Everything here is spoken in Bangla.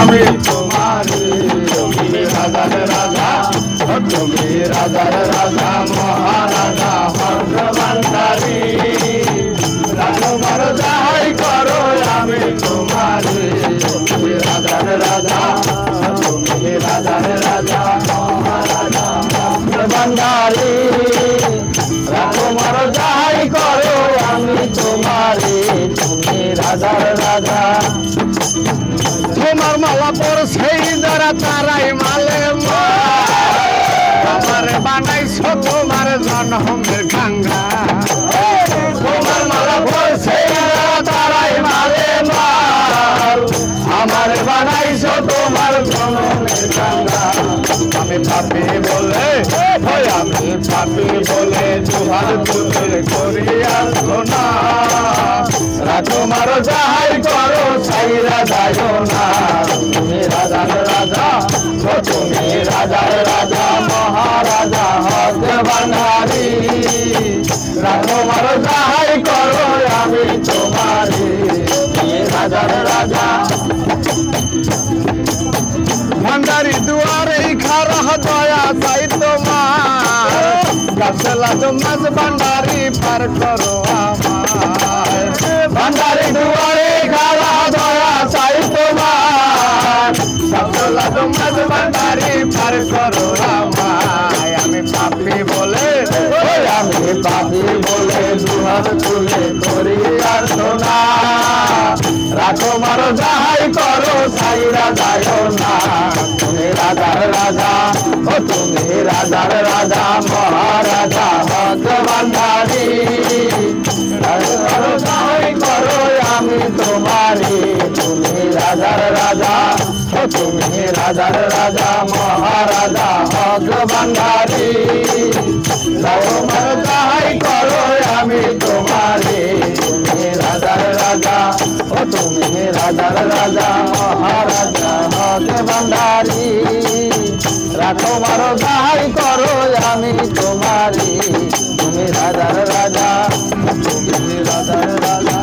আমি তোমারি তুমি রাজার রাজা তুমি রাজার রাজা মহারাজা হর্ষ ভান্ডারী রাজকুমার যাই করো আমি তোমারি তুমি রাজার রাজা তুমি রাজার রাজা মহারাজা হর্ষ ভান্ডারী রাজকুমার যাই করো আমি তোমারি তুমি রাজার রাজা তোমার মালা পর সেই যারা তারাই মালে আমার বানাইছো তোমার জন্মের গঙ্গা তোমার মালা পর সেই যারা তারাই মালে আমার বানাইছো তোমার জন্মের গঙ্গা আমি পাপি বলে আমি পাপি বলে তোমার তুলে করিয়া না রাজকুমার যাহাই করো সাইরা যাইও না তুমি রাজার রাজা তুমি রাজার রাজা মহারাজা হর্ষ ভান্ডারী রাজকুমার যাহাই করো আমি তোমারি তুমি রাজার রাজা ভান্ডারী দুয়ারে খারা দয়া চাই তোমার গাছলা মাছ ভান্ডারী পার করো আমার ভান্ডারী দুয়ারে খারা দয়া চাই তোমার গাছলা মাছ ভান্ডারী পার করো আমায় আমি পাপি বলে দুহাত তুলে করি আর সোনা রাজকুমার যাহাই করো সাইরা যাইও না তুমি রাজার রাজা তুমি রাজার রাজা মহারাজা হর্ষ ভান্ডারী রাজকুমার যাহাই করো আমি তোমারি তুমি রাজার রাজা তুমি রাজার রাজা মহারাজা হর্ষ ভান্ডারী রাজকুমার যাহাই করো আমি তোমারি তুমি রাজার রাজা তুমি রাজার রাজা মহারাজা হর্ষ ভান্ডারী রাজকুমার যাহাই করো আমি তোমারি তুমি রাজার রাজা তুমি রাজার রাজা